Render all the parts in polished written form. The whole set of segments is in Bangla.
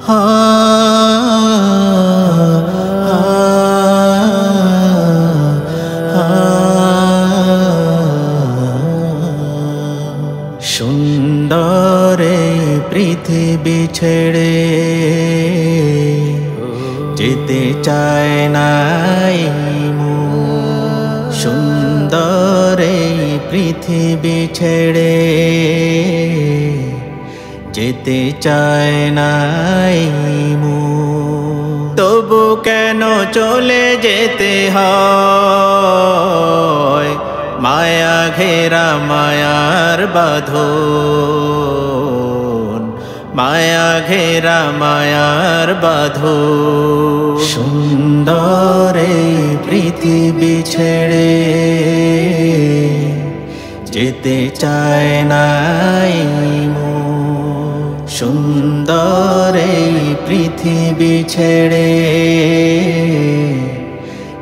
হা হা হা সুন্দর এই পৃথিবী ছেড়ে যেতে চায় না সুন্দর এই পৃথিবী ছেড়ে যেতে চায় না তবু কেন চলে যেতে হয় মায়া ঘেরা মায়ার বাঁধন মায়া ঘেরা মায়ার বাঁধন সুন্দর এই পৃথিবী ছেড়ে যেতে চায় না সুন্দর এই পৃথিবী ছেড়ে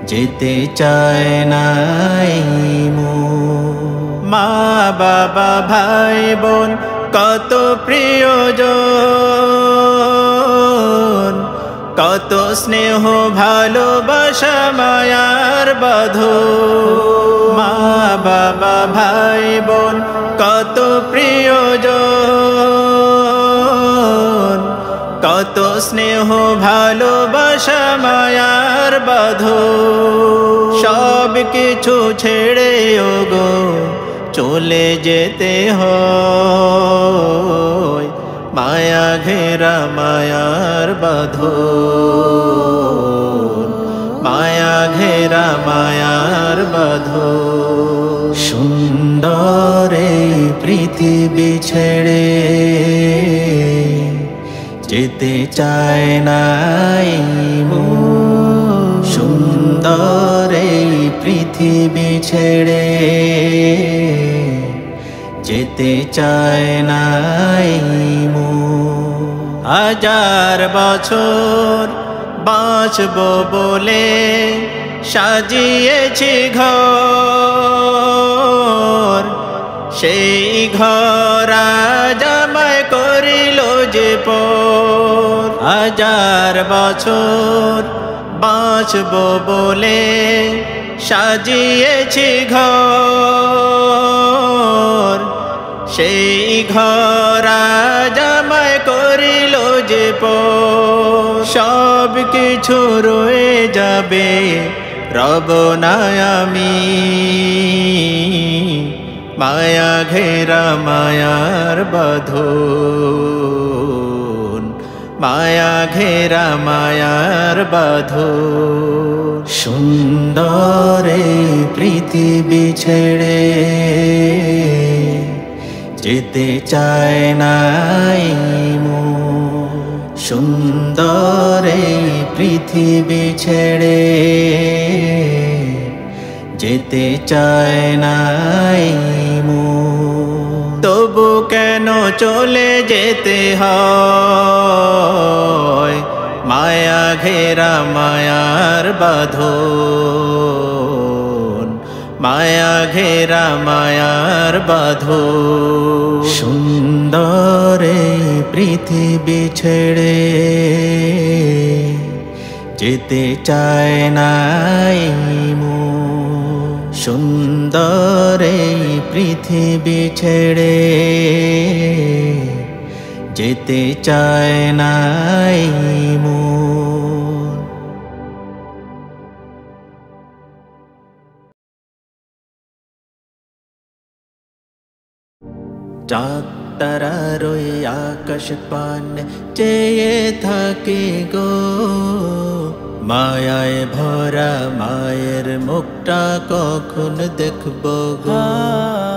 যেতে চায় না মা বাবা ভাই বোন কত প্রিয়জন কত স্নেহ ভালোবাসা মায়ার বাঁধন মা বাবা ভাই বোন কত প্রিয়জন কত স্নেহ ভালোবাসা মায়ার বাঁধন সব কিছু ছেড়ে ওগো চলে যেতে হয় মায়া ঘেরা মায়ার বাঁধন মায়া ঘেরা মায়ার বাঁধন সুন্দর এই পৃথিবী ছেড়ে যেতে চায় না সুন্দর এই পৃথিবী ছেড়ে যেতে চায় না হাজার বছর বাঁচব বলে সাজিয়েছি ঘর সেই ঘর আজ আমায় করিল যে পর হাজার বছর বাঁচব বলে সাজিয়েছি ঘর সেই ঘর আজ আমায় করিল যে পর সব কিছু রয়ে যাবে রব না আমি মায়া ঘেরা মায়ার বাঁধন মায়া ঘেরা মায়ার বাঁধন সুন্দর এই পৃথিবী ছেড়ে যেতে চায় না সুন্দর এই পৃথিবী ছেড়ে যেতে চায় না তবু কেন চলে যেতে হয় মায়া ঘেরা মায়ার বাঁধন মায়া ঘেরা মায়ার বাঁধন সুন্দর এই পৃথিবী ছেড়ে যেতে চায় না সুন্দর এই পৃথিবী ছেড়ে যেতে চায় না চাঁদ তারার ওই আকাশ পানে চেয়ে থাকে গো মায়ায় ভরা মায়ের মুখটা কখন দেখবো গো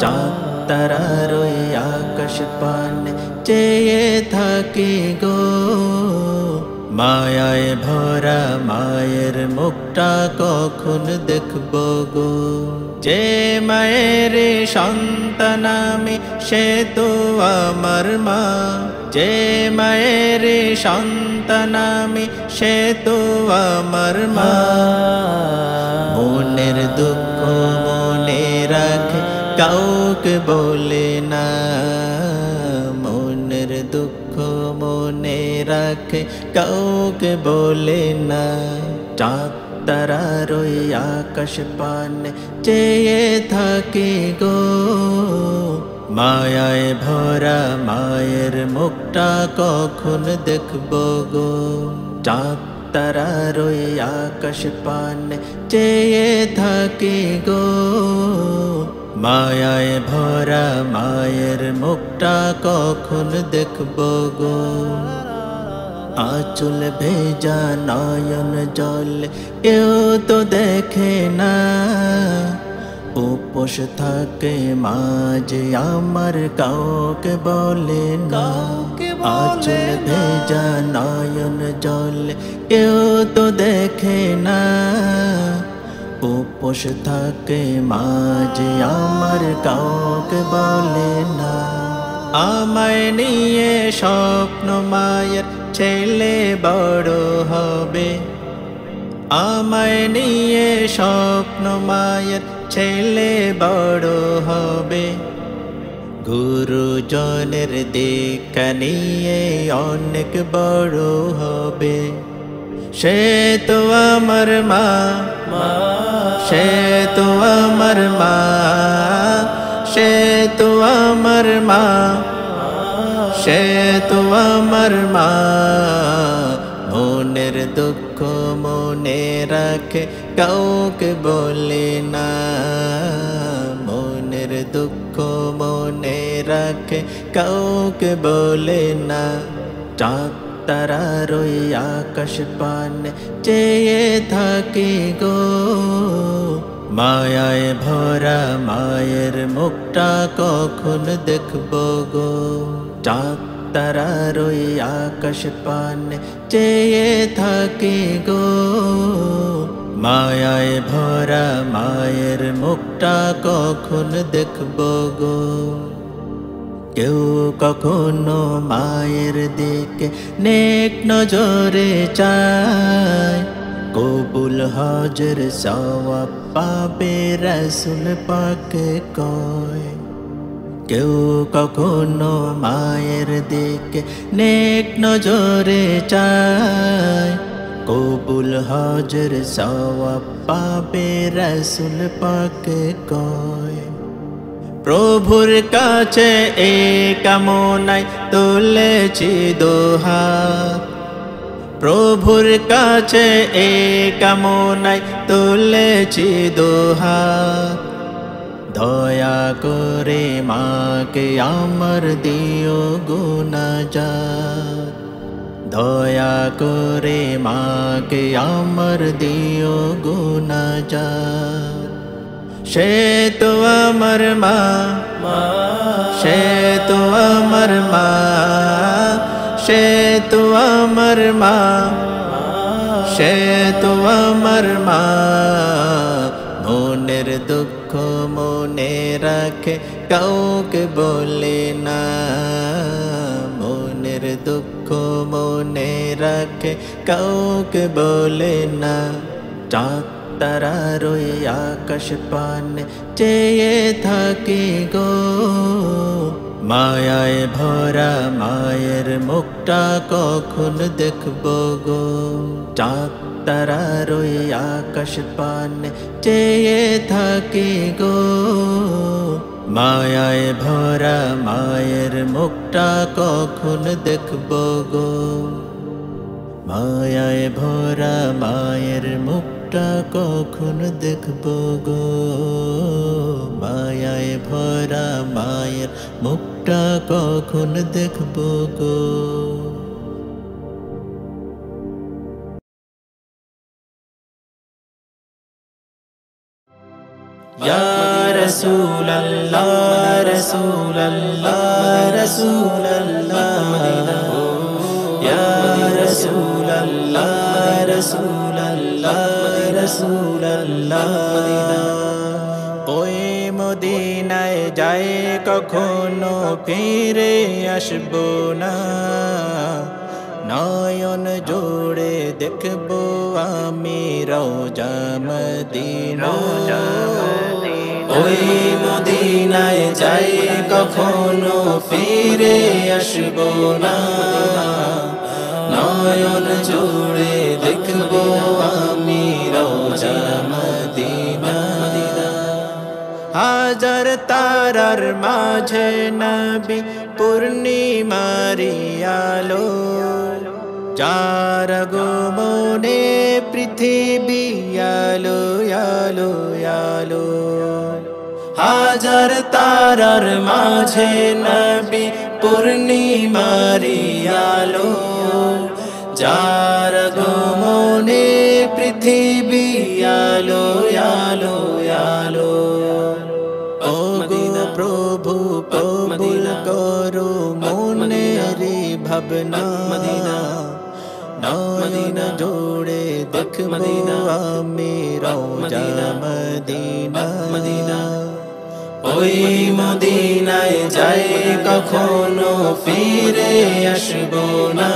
চাঁদ তারার ওই আকাশ পানে চেয়ে থাকে গো মায়ায় ভরা মায়ের মুখটা কখন দেখবো গো যে মায়ের সন্তান আমি সে তো আমার মা যে মায়ের সন্তান আমি সে তো আমার মা মনের দুঃখ মনে রাখে কাউকে বলে না মনের দুঃখ মনে রাখে কাউকে বলে না চাঁদ তারার ওই আকাশ পানে চেয়ে থাকি গো মায়ায় ভরা মায়ের মুখটা কখন দেখব গো চাঁদ তারার ওই আকাশ পানে চেয়ে থাকি গো মায়ায় ভরা মায়ের মুখটা কখন দেখব গো আঁচল ভেজা নয়ন জল কেউ তো দেখে না উপোস থাকে মাঝে আমার কাউকে বলে না আঁচল ভেজা নয়ন জল কেউ তো দেখে না উপোস থাকে মাঝে আমার কাউকে বলে না আমায় নিয়ে স্বপ্ন মায়ের ছেলে বড় হবে আমায় নিয়ে স্বপ্ন মায়ের ছেলে বড় হবে গুরুজনের দীক্ষা নিয়ে অনেক বড় হবে সে তো আমার মা সে তো আমার মা সে তো আমার মা সে তো আমার মা মনের দুঃখ মনে রাখে কাউকে বলে না মনের দুঃখ মনে রাখে কাউকে বলে না চাঁদ তারার ওই আকাশ পানে চেয়ে থাকি গো মায়ায় ভরা মায়ের মুখটা কখন দেখব গো চাঁদ তারার ওই আকাশ পানে চেয়ে থাকি গো মায়ায় ভরা মায়ের মুখটা কখন দেখব গো কেউ কখনো মায়ের দিকে নেক নজরে চায় কবুল হজের সওয়াব পাবে রাসূল পাকে কয় কেউ কখনো মায়ের দিকে নেক নজরে চায় কবুল হজের সওয়াব পাবে রাসূল পাকে কয় প্রভুর কাছে এই কামনায় তুলেছি দোহাত প্রভুর কাছে এই কামনায় তুলেছি দোহাত দয়া করে মাকে আমার দিও গুনাজাত দয়া করে মাকে আমার দিও গুনাজাত সে তো আমার মা সে তো আমার মা সে তো আমার মা সে তো আমার মা মনের দুঃখ মনে রাখে কাউকে বলে না মনের দুঃখ মনে রাখে কাউকে বলে না চাঁদ তারার ওই আকাশ পানে চেয়ে থাকি গো মায়ায় ভরা মায়ের মুখটা কখন দেখব গো চাঁদ তারার ওই আকাশ পানে চেয়ে থাকি গো মায়ায় ভরা মায়ের মুখটা কখন দেখব গো মায়ায় ভরা মায়ের মুখটা কখন দেখব গো মায়ায় ভরা মায়ের মুখটা কখন দেখব গো ইয়া রাসূলুল্লাহ রাসূলুল্লাহ রাসূলুল্লাহ ইয়া রাসূলুল্লাহ রাসূলুল্লাহ রাসূলুল্লাহ ওই মদিনায় যায় কখনো ফিরে আসবো না নয়ন জোড়ে দেখবো আমি রওজা মদিনা ওই মদিনায় যাই কখনো ফিরে আসবো না নয়ন জুড়ে দেখবো আমি রওজা মদিনা। হাজার তারার মাঝে নবী পূর্ণিমারি আলো, যার আগমনে পৃথিবী আলো আলো আলো। হাজার তারার মাঝে নবী পূর্ণিমারি আলো, যার আগমনে পৃথিবী আলো আলো আলো। ও গো প্রভু কবুল করো মনেরি ভাবনা, নয়ন জোড়ে দেখবো আমি রওজা মদিনা। ওই মদিনায় যাই কখনো ফিরে আসবো না,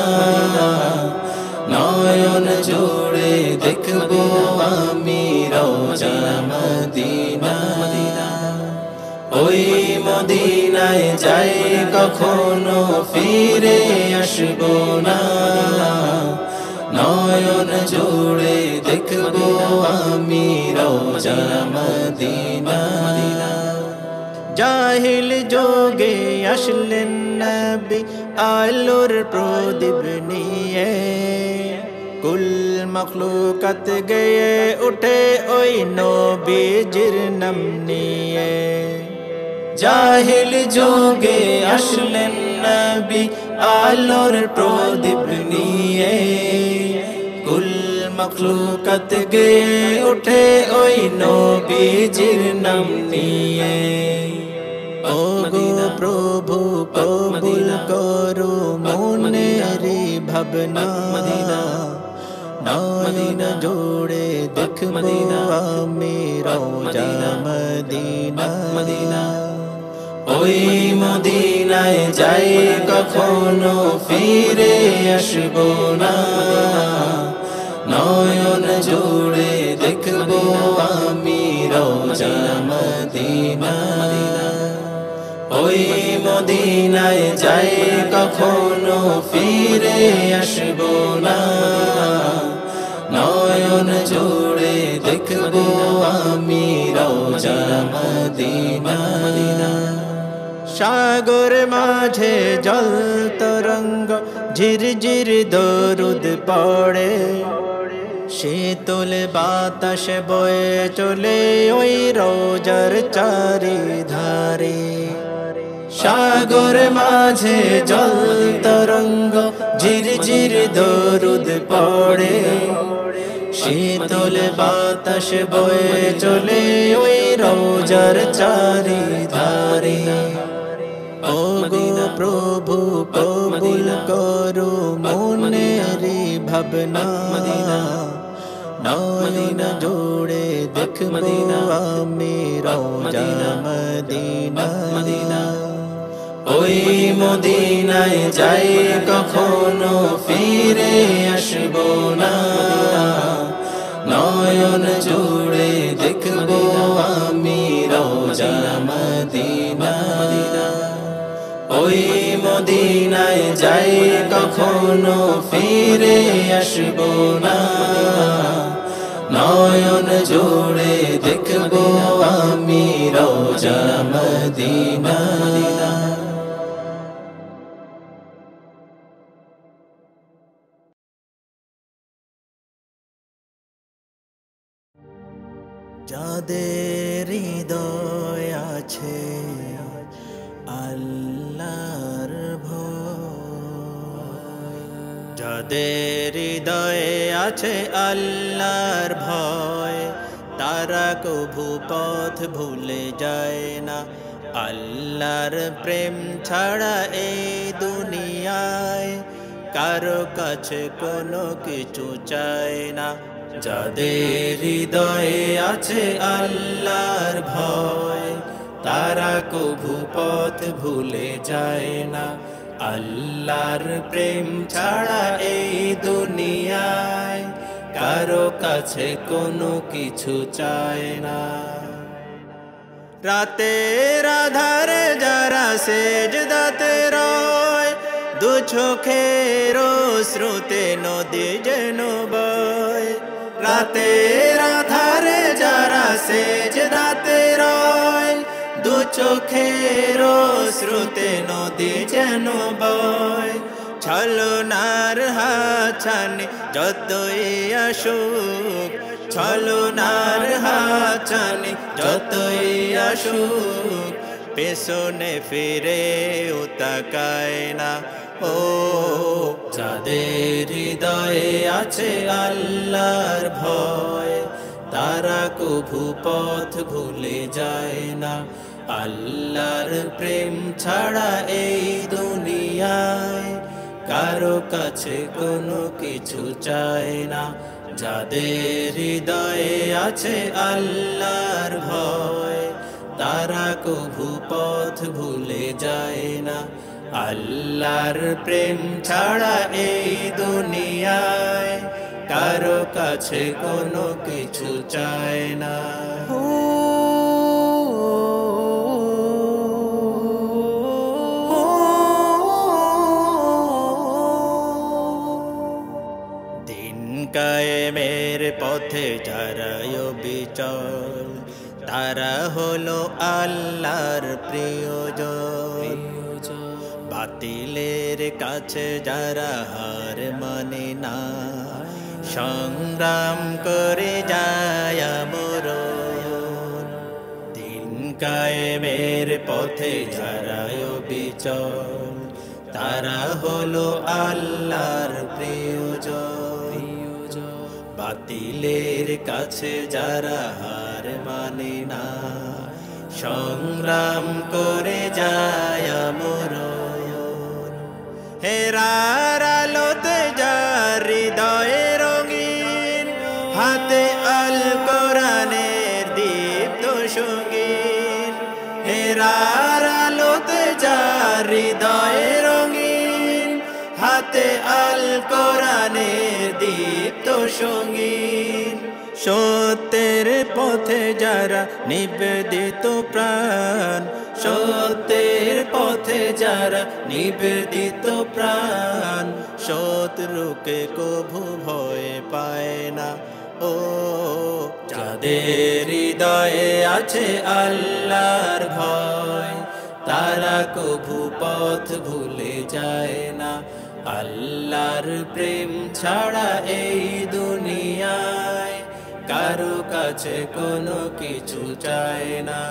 নয়ন জোড়ে দেখবো আমি রওজা মদিনা। ওই মদিনায় যাই কখনো ফিরে আসবো না, নয়ন জোড়ে দেখবো আমি রওজা মদিনা। জাহিল যোগে আসলেন নবী আলোর প্রদীপ নিয়ে, কুল মখলুকাত গয়ে উঠে ওই নবীজির নাম নিয়ে। জাহিল যোগে আসলেন নবী আলোর প্রদীপ নিয়ে, কুল মখলুকাত গয়ে উঠে ওই নবীজির নাম নিয়ে। ও গো প্রভু কবুল করো মনেরি ভাবনা, নয়ন জোড়ে দেখবো আমি রওজা মদিনা। ওই মদিনায় যাই কখনো ফিরে আসবো না, নয়ন জোড়ে দেখবো আমি রওজা মদিনা। ওই মদিনায় যাই কখনো ফিরে আসবো না, নয়ন জোড়ে দেখবো আমি রওজা মদিনা। সাগর মাঝে জল তরঙ্গ ঝিরঝির দরুদ পড়ে, শীতল বাতাস বয়ে চলে ওই রোজার চারিধারে। সাগর মাঝে জল তরঙ্গ ঝিরঝির দরুদ পড়ে, শীতল বাতাস বয়ে চলে ওই রোজার চারিধারে। ও গো প্রভু কবুল করো মনেরি ভাবনা, নয়ন জোড়ে দেখবো আমি রওজা মদিনা। ওই মদিনায় যাই কখনো ফিরে আসবো না, নয়ন জোড়ে দেখবো আমি রওজা মদিনা। ওই মদিনায় যাই কখনো ফিরে আসবো না, নয়ন জোড়ে দেখবো আমি রওজা মদিনা। যাদের হৃদয় আছে আল্লাহর ভয়, যাদের হৃদয়ে আছে আল্লাহর ভয়, তারা কভু পথ ভুলে যায় না। আল্লাহর প্রেম ছাড়া এই দুনিয়ায় কারো কাছে কোনো কিছু চায় না। যাদের হৃদয়ে আছে আল্লাহর ভয়, তারা কভু পথ ভুলে যায় না। আল্লাহর প্রেম ছাড়া এই দুনিয়ায় কারো কাছে কোনো কিছু চায় না। রাতের আধারে যারা সেজদাতে রয়, দু চোখের স্রোতে নদী যেন বয় রাতের আধারে যারা সেজদাতে রয় দু চোখের স্রোতে নদী যেন বয় ছলনার হাছানি যতই আসুক ছলনার হাছানি যতই আসুক পেছনে ফিরে তাকায় না ও যাদের হৃদয়ে আছে আল্লাহর ভয় তারা কভু পথ ভুলে যায় না আল্লাহর প্রেম ছাড়া এই দুনিয়ায় কারো কাছে কোনো কিছু চায় না যাদের হৃদয়ে আছে আল্লাহর ভয় তারা কভু পথ ভুলে যায় না আল্লাহর প্রেম ছাড়া এই দুনিয়ায় কারো কাছে কোনো কিছু চায় না দিন কায়েমের পথে যারা বিচল তারা হলো আল্লাহর প্রিয়জন বাতিলের কাছে যারা হার মানে না সংগ্রাম করে যায় মরণ দিন কায়েমের পথে যারা বিচল তারা হলো আল্লাহর প্রিয়জন বাতিলের কাছে যারা হার মানে না সংগ্রাম করে যায় মরণ হেরার আলোতে যার হৃদয়ে রঙিন হাতে আল কোরআনের দীপ্ত সঙ্গীন হেরার আলোতে যার হৃদয়ে রঙিন হাতে আল কোরআনের দীপ্ত সঙ্গীন সত্যের পথে যারা নিবেদিত প্রাণ সত্যের পথে যারা নিবেদিত প্রাণ শত্রুকে কভু ভয় পায় না ও যাদের হৃদয়ে আছে আল্লাহর ভয় তারা কভু পথ ভুলে যায় না আল্লাহর প্রেম ছাড়া এই দুনিয়ায় কারো কাছে কোনো কিছু চায় না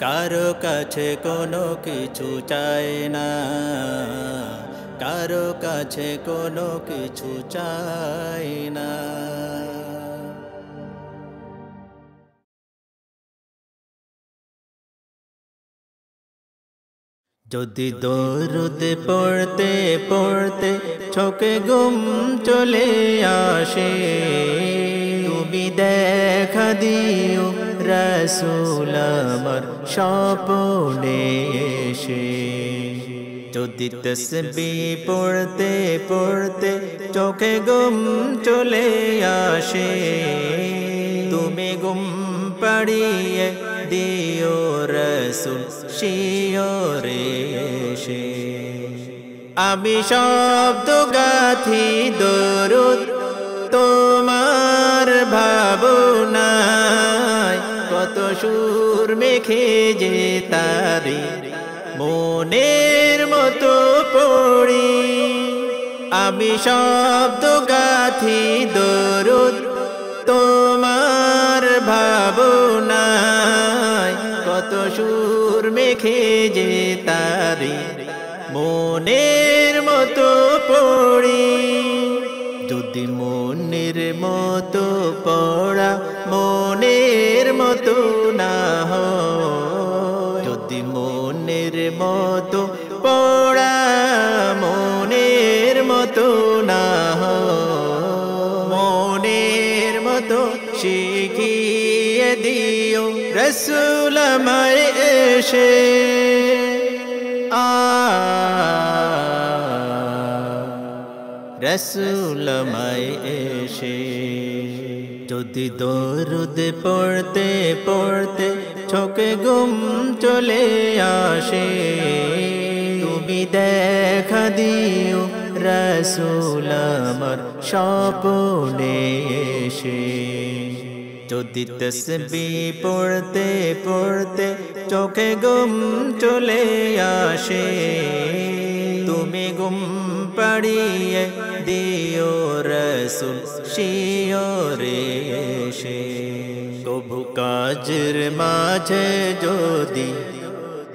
কারো কাছে কোনো কিছু চায় না কারো কাছে কোনো কিছু চায় না যদি দরুদ পড়তে পড়তে চোখে ঘুম চলে আসে তুমি দেখা দিও রাসূল আমার স্বপ্নে এসে যদি তাসবিহ পড়তে পড়তে চোখে ঘুম চলে আসে তুমি ঘুম পাড়িয়ে দিও রাসূল শিয়রে এসে আমি শব্দ গাথি দরুদ তোমার ভাবনায় কত সুর মেখে যে তারি মনের মতো পড়ি আমি শব্দ গাথি দরুদ তোমার ভাবনায় কত সুর মেখে যে তারি মনের মতো পড়ি যদি মনের মতো পড়া মনের মতো না হয় যদি মনের মতো পড়া মনের মতো না হয় মনের মতো শিখিয়ে দিও রাসূল আমায় এসে রাসূল আমায় এসে যদি দরুদ পড়তে পড়তে চোখে ঘুম চলে আসে তুমি দেখা দিও রাসূল আমার স্বপ্নে এসে। যদি তাসবিহ পড়তে পড়তে চোখে ঘুম চলে আসে, তুমি ঘুম পাড়িয়ে দিও রাসূল শিয়রে এসে। কবু কাজের মাঝে যদি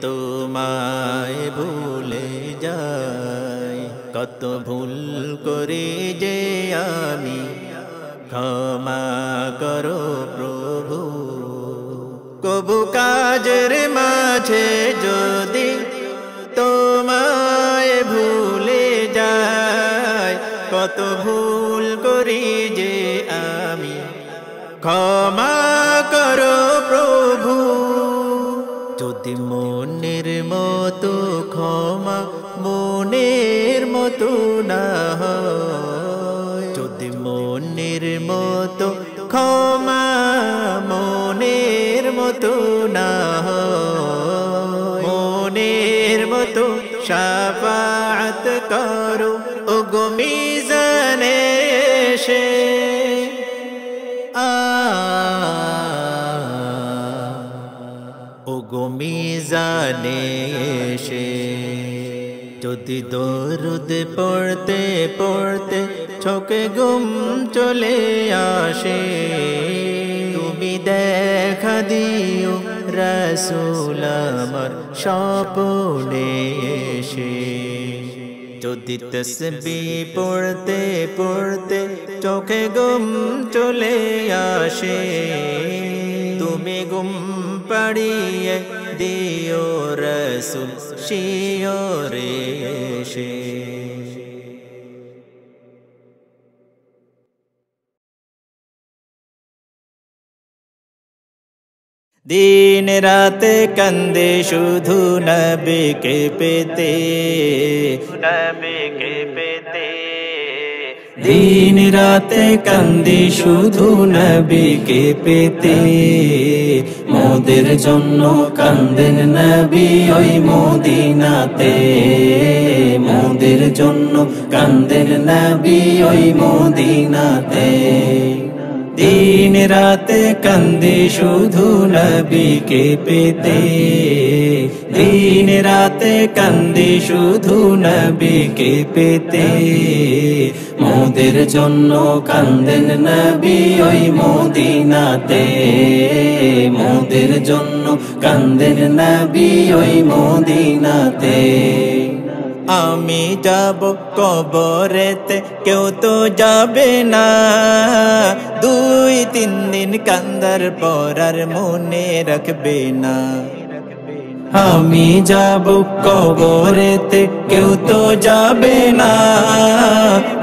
তোমায় ভুলে যাই, কত ভুল করি যে আমি, ক্ষমা করো প্রভু। কবু কাজের মাঝে যদি তোমায় ভুলে যাই, কত ভুল করি যে আমি, ক্ষমা করো প্রভু। যদি মনের মতো ক্ষমা মনের মতো না হয়, যদি মনের মতো ক্ষমা মনের মতো না হয়, মনের মতো শাফাআত করো ওগো মিজানে এসে। ওগো মিজানে এসে। যদি দরুদ পড়তে পড়তে চোখে ঘুম চলে আসে, তুমি দেখা দিও রাসূল আমার স্বপ্নে এসে। যদি তাসবিহ পড়তে পড়তে চোখে ঘুম চলে আসে, তুমি ঘুম পাড়িয়ে দিও রাসূল শিয়রে এসে। দিন রাতে কান্দে শুধু নবীকে পেতে, নবীকে পেতে। দিন রাতে কান্দি শুধু নবীকে পেতে, মোদের জন্য কান্দেন নবী ওই মদিনাতে, মোদের জন্য কান্দেন নবী ওই মদিনাতে। দিন রাতে কান্দি শুধু নবীকে পেতে, দিন রাতে কান্দি শুধু নবীকে পেতে, মোদের জন্য কান্দেন নবী ওই মদিনাতে, মোদের জন্য কান্দেন নবী ওই মদিনাতে। আমি যাব কবরেতে কেউ তো যাবে না, 2-3 দিন কান্দার পর আর মনে রাখবে না। আমি যাব কবরেতে কেউ তো যাবে না,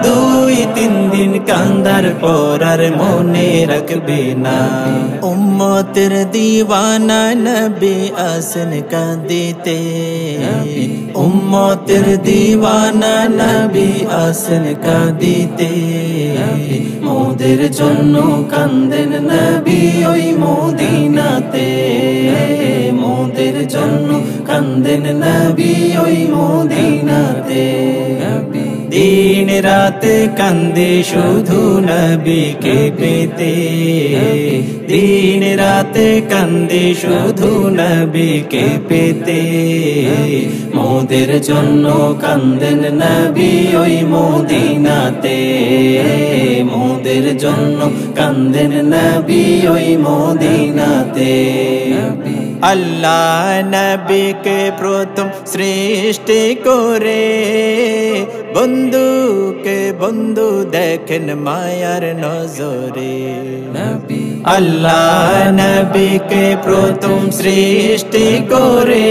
2-3 দিন কান্দার পর আর মনে রাখবে না। উম্মতের দিওয়ানা নবী আসেন কাঁদিতে, উম্মতের দিওয়ানা নবী আসেন কাঁদিতে, মোদের জন্য কান্দেন নবী ওই মদিনাতে, মোদের জন্য কান্দেন নবী ওই মদিনাতে। দিন রাতে কান্দে শুধু নবীকে পেতে, দিন রাতে কান্দে শুধু নবীকে পেতে, মোদের জন্য কান্দেন নবী ওই মদিনাতে, মোদের জন্য কান্দেন নবী ওই মদিনাতে। আল্লাহ নবীকে প্রথম সৃষ্টি করে, বন্ধুকে বন্ধু দেখেন মায়ার নজরে। আল্লাহ নবীকে প্রথম সৃষ্টি করে,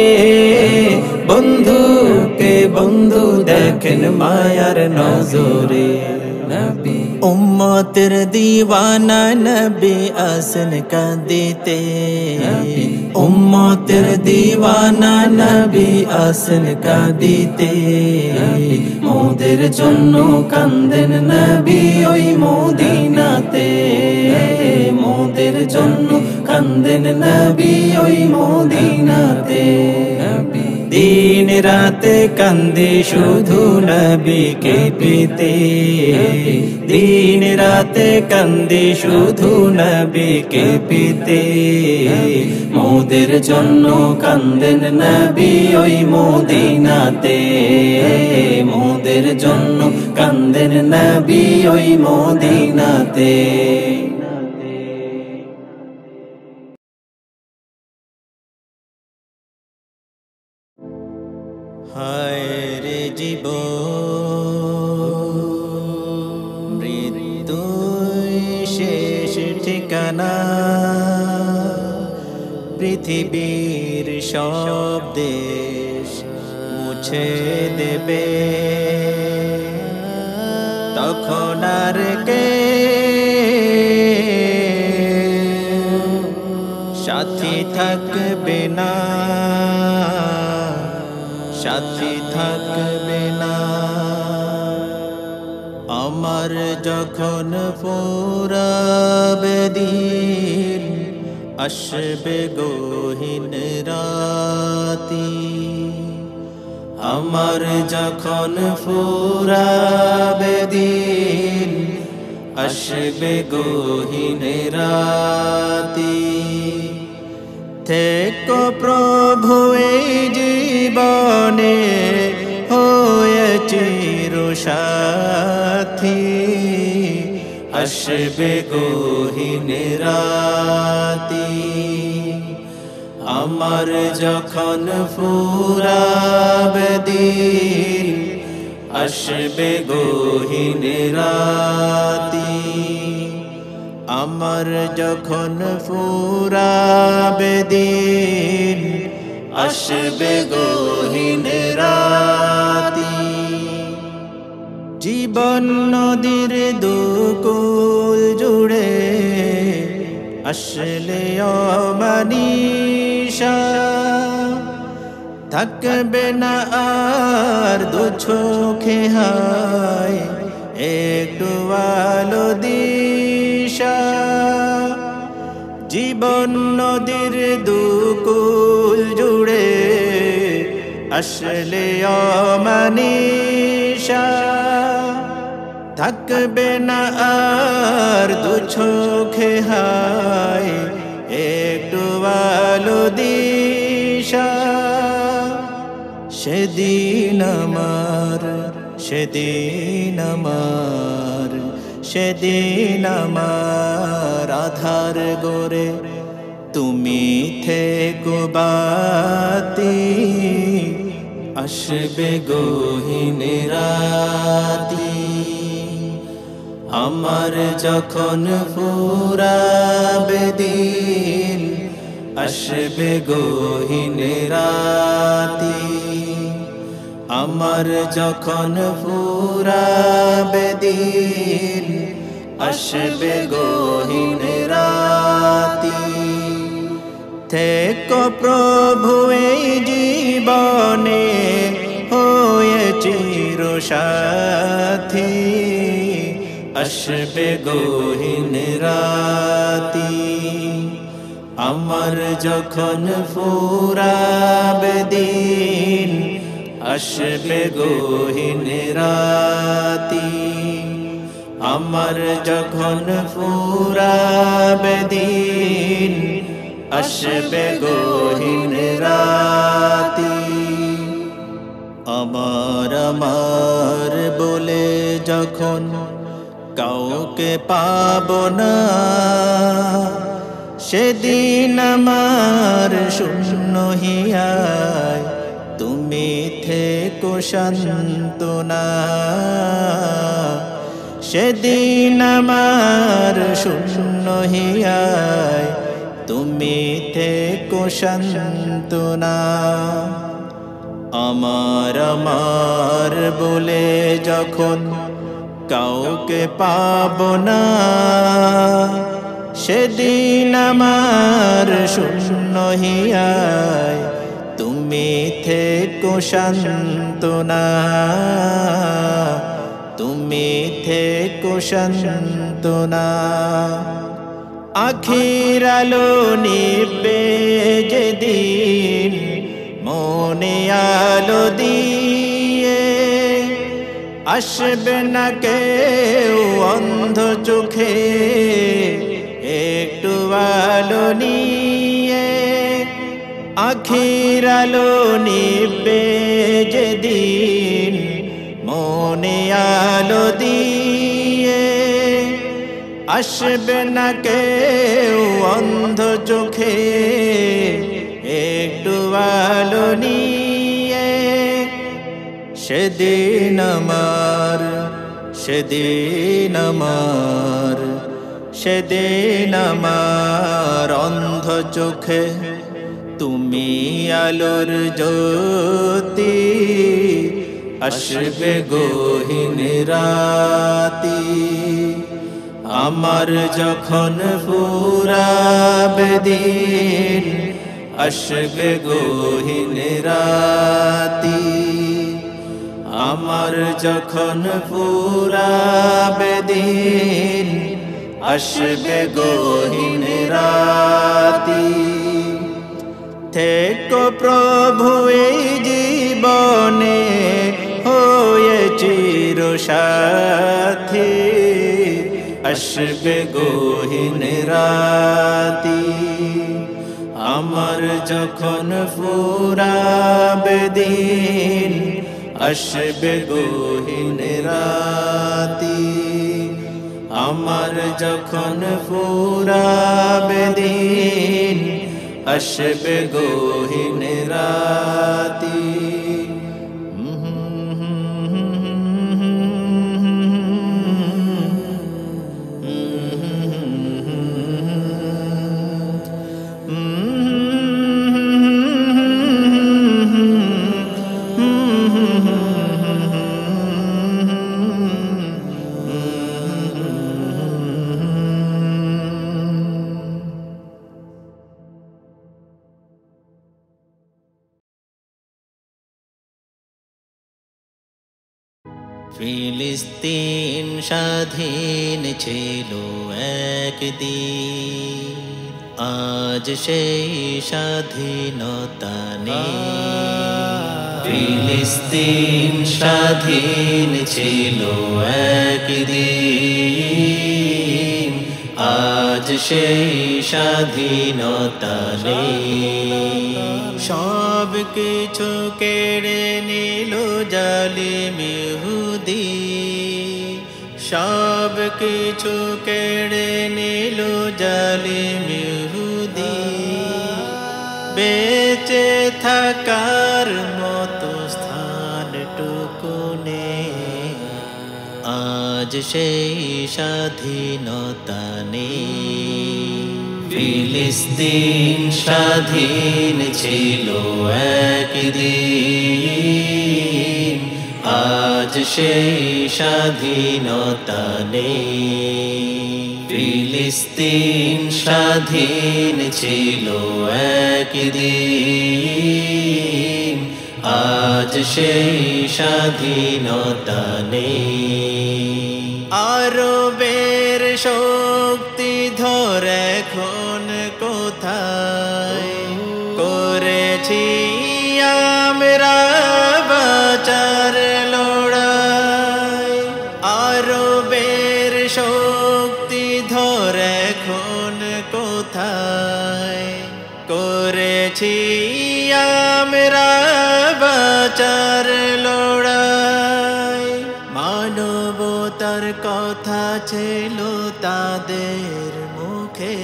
বন্ধুকে বন্ধু দেখেন মায়ার নজরে। উম্মতের দিওয়ানা নবী আসেন কাঁদিতে, উম্মতের দিওয়ানা নবী আসেন কাঁদিতে, মোদের জন্য কান্দেন নবী ওই মদিনাতে, মোদের জন্য কান্দেন নবী ওই মদিনাতে। দিন রাতে কান্দে শুধু নবীকে পেতে, দিন রাতে কান্দে শুধু নবীকে পেতে। মোদের জন্য কান্দেন নবী ওই মদিনাতে, মোদের জন্য কান্দেন নবী ওই মদিনাতে। হায় রে জীবন, মৃত্যুই শেষ ঠিকানা, পৃথিবীর সব দেশ মুছে দেবে, তখন আর কে সাথী থাকবে না, সাথী থাকবে না। আমার যখন ফুরাবে দিন, আসবে গহীন রাতি। আমার যখন ফুরাবে দিন, আসবে গহীন রাতি। থেকো প্রভু এই জীবনে হয়ে চিরসাথী, আসবে গহীন রাতি। আমার যখন ফুরাবে দিন, আসবে গহীন রাতি। আমার যখন ফুরাবে দিন, আসবে গহীন রাতি। জীবন নদীর দুকুল জুড়ে আসলে অমানিশা, থাকবে না আর দু চোখে হায় একটু আলো দিশা। জীবন নদীর দুকুল জুড়ে আসলে অমানিশা, থাকবে না আর দু চোখে হায় একটু আলো দিশা। সেদিন আমার, সেদিন আমার, সেদিন আমার আধার গোরে তুমি থেকো বাতি, আসবে গহীন রাতি। আমার যখন ফুরাবে দিন, আসবে গহীন রাতি। আমার যখন ফুরাবে দিন, আসবে গহীন রাতি। থেকো প্রভু এই জীবনে হয়ে চিরসাথী, আসবে গহীন রাতি। আমার যখন ফুরাবে দিন, আসবে গহীন রাতি। আমার যখন ফুরাবে দিন, আসবে গহীন রাতি। আমার আমার বলে যখন কাউকে পাবো না, সেদিন আমার শূন্য হিয়ায় তুমি থেকো সান্ত্বনা। সেদিন আমার শূন্য হিয়ায় তুমি থেকো সান্ত্বনা। আমার আমার বলে যখন কাউকে পাবো না, সেদিন আমার শূন্য হিয়ায় তুমি থেকো সান্ত্বনা, তুমি থেকো সান্ত্বনা। আখির আলো নিবে যেদিন, মনে আলো দিয়ে আসবে না কেউ অন্ধ চোখে একটু আলো নিয়ে আখির আলো নিবে যেদিন মনে আলো দিয়ে আসবে না কেউ অন্ধ চোখে একটু আলো নিয়ে সেদিন আমার সেদিন আমার সেদিন আমার অন্ধ চোখে তুমি আলোর জ্যোতি আসবে গহীন রাতি আমার যখন ফুরাবে দিন আসবে গহীন রাতি আমার যখন ফুরাবে দিন আসবে গহীন রাতি থেকো প্রভু এই জীবনে হয়ে চির সাথী আসবে গহীন রাতি আমার যখন ফুরাবে দিন আসবে গহীন রাতি আমার যখন ফুরাবে দিন আসবে গহীন রাতি ফিলিস্তিন স্বাধীন ছিল একদিন আজ সেই স্বাধীনতা নেই ফিলিস্তিন স্বাধীন ছিল একদিন আজ সেই স্বাধীনতা নেই সব কিছু কেড়ে নিল জালিম ইহুদি সব কিছু কেড়ে নিল জালিম ইহুদি বেঁচে থাকার মতো স্থানটুকু নেই আজ সেই স্বাধীনতা নেই ফিলিস্তিন স্বাধীন ছিল একদিন আজ সেই স্বাধীনতা নেই ফিলিস্তিন স্বাধীন ছিল একদিন আজ সেই স্বাধীনতা নেই আরবের শক্তি ধরে এখন কোথায় করেছি আমরা বাঁচার লড়াই আরবের শক্তি ধরে এখন কোথায় করেছি আমরা বাঁচার লড়াই মানবতার কথা ছিল তাদের মুখে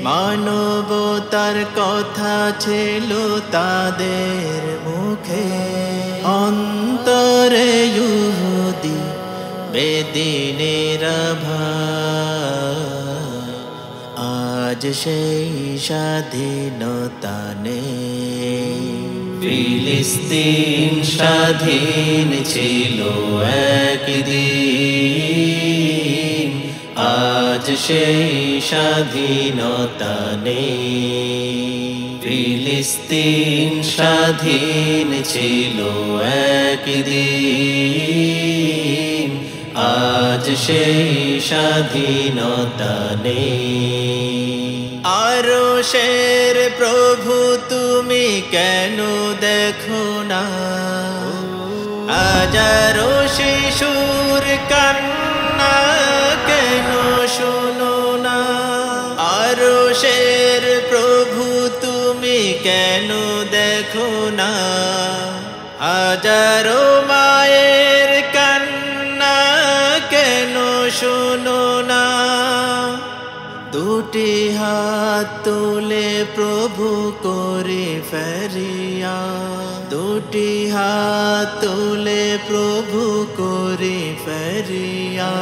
মানবতার কথা ছিল তাদের মুখে অন্তরে ইহুদি বেদিনের ভাই আজ সেই স্বাধীনতা নেই ফিলিস্তিন স্বাধীন ছিল একদিন আজ সেই স্বাধীনতা নেই ফিলিস্তিন স্বাধীন ছিল একদিন আজ সেই স্বাধীনতা নেই আরশের প্রভু তুমি কেন দেখো না হাজারো শিশুর কান্না কেন শোনো না আরশের প্রভু তুমি কেন দেখো না হাজারো মায়ের কান্না কেন শোনো না দুটি হাত তুলে প্রভু করে ফেরিয়া দুটি হাত তুলে প্রভু করে ফেরিয়া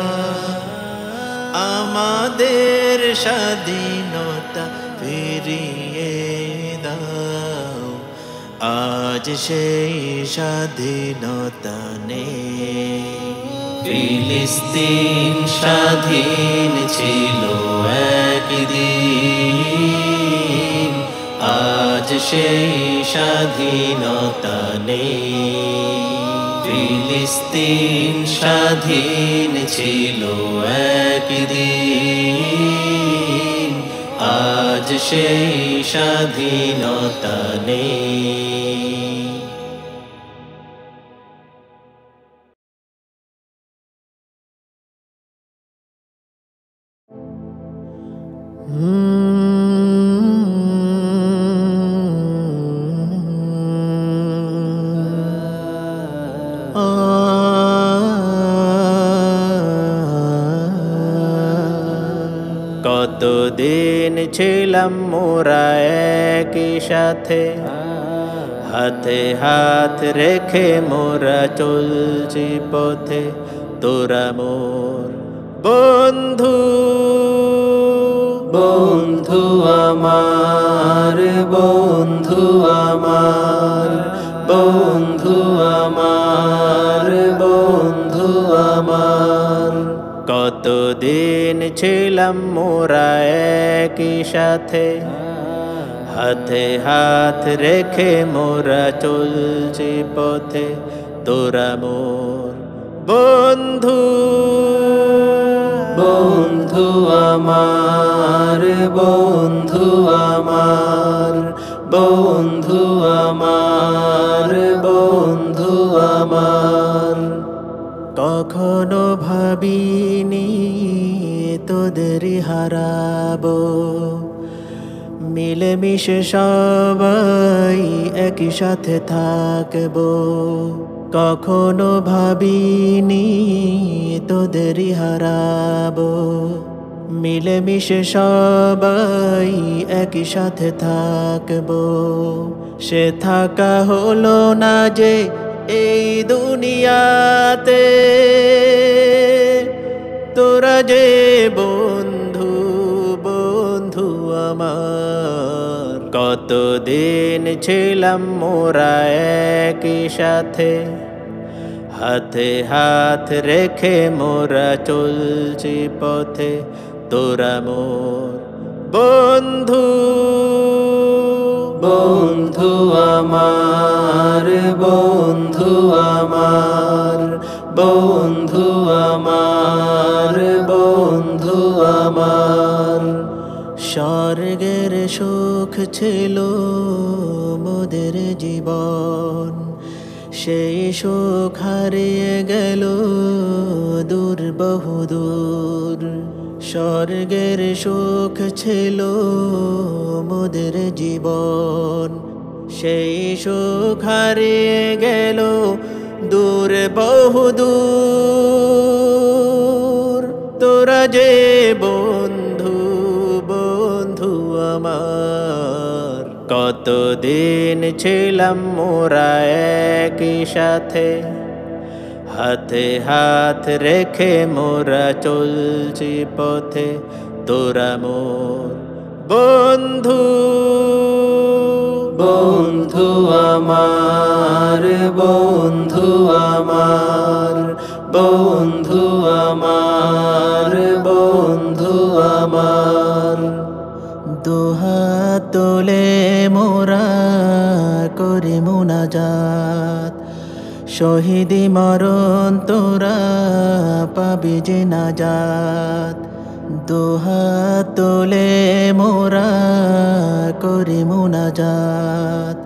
আমাদের স্বাধীনতা ফিরিয়ে দাও আজ সেই স্বাধীনতা নেই ফিলিস্তিন স্বাধীন ছিল একদিন আজ সেই স্বাধীনতা নেই ফিলিস্তিন স্বাধীন ছিল একদিন আজ সেই স্বাধীনতা নেই কতদিন ছিলাম মোরা একই সাথে হাতে হাত রেখে মোরা চলছি পথে তোরা মোর বন্ধু বন্ধু আমার বন্ধু আমার বন্ধু আমার বন্ধু আমার কতদিন ছিলাম মোরা একই সাথে হাতে হাত রেখে মোরা চলছি পথে তোরা মোর বন্ধু বন্ধু আমার বন্ধু আমার বন্ধু আমার বন্ধু আমার কখনো ভাবিনি তোদের হারাবো মিলেমিশে সবাই একই সাথে থাকবো কখনো ভাবিনি তোদের হারাবো মিলেমিশে সবাই একই সাথে থাকবো সে থাকা হলো না যে এই দুনিয়াতে তোরা যে বন্ধু বন্ধু আমার কতদিন ছিলাম মোরা একই সাথে হাতে হাত রেখে মোরা চলছি পথে তোরা মোর বন্ধু বন্ধু আমার বন্ধু আমার বন্ধু আমার বন্ধু আমার স্বর্গের সুখ ছিল মোদের জীবন সেই সুখ হারিয়ে গেল দূর বহুদূর স্বর্গের সুখ ছিল মোদের জীবন সেই সুখ হারিয়ে গেল দূর বহুদূর তোরা যে বন্ধু বন্ধু আমার কতদিন ছিলাম মোরা একই সাথে হাতে হাত রেখে মোরা চলছি পথে তোরা মোর বন্ধু বন্ধু আমার বন্ধু আমার বন্ধু আমার বন্ধু আমার দুহাত তোলে মোরা করি মুনাজাত শহীদি মরণ তোরা পাবি যে নাজাত দুহাত তোলে মোরা করি মুনাজাত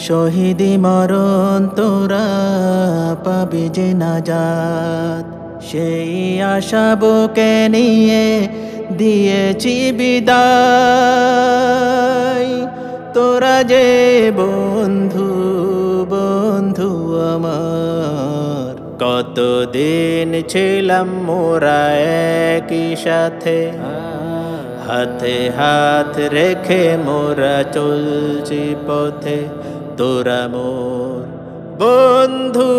শহীদি মরণ তোরা পাবি যে নাজাত, সেই আশা বুকে নিয়ে দিয়েছি বিদায়। তোরা যে বন্ধু বন্ধু আমার, কতদিন ছিলাম মোরা একই সাথে, হাতে হাত রেখে মোরা চলছি পথে। তোরা মোর বন্ধু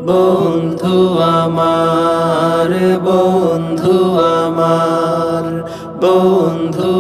বন্ধু আমার, বন্ধু আমার, বন্ধু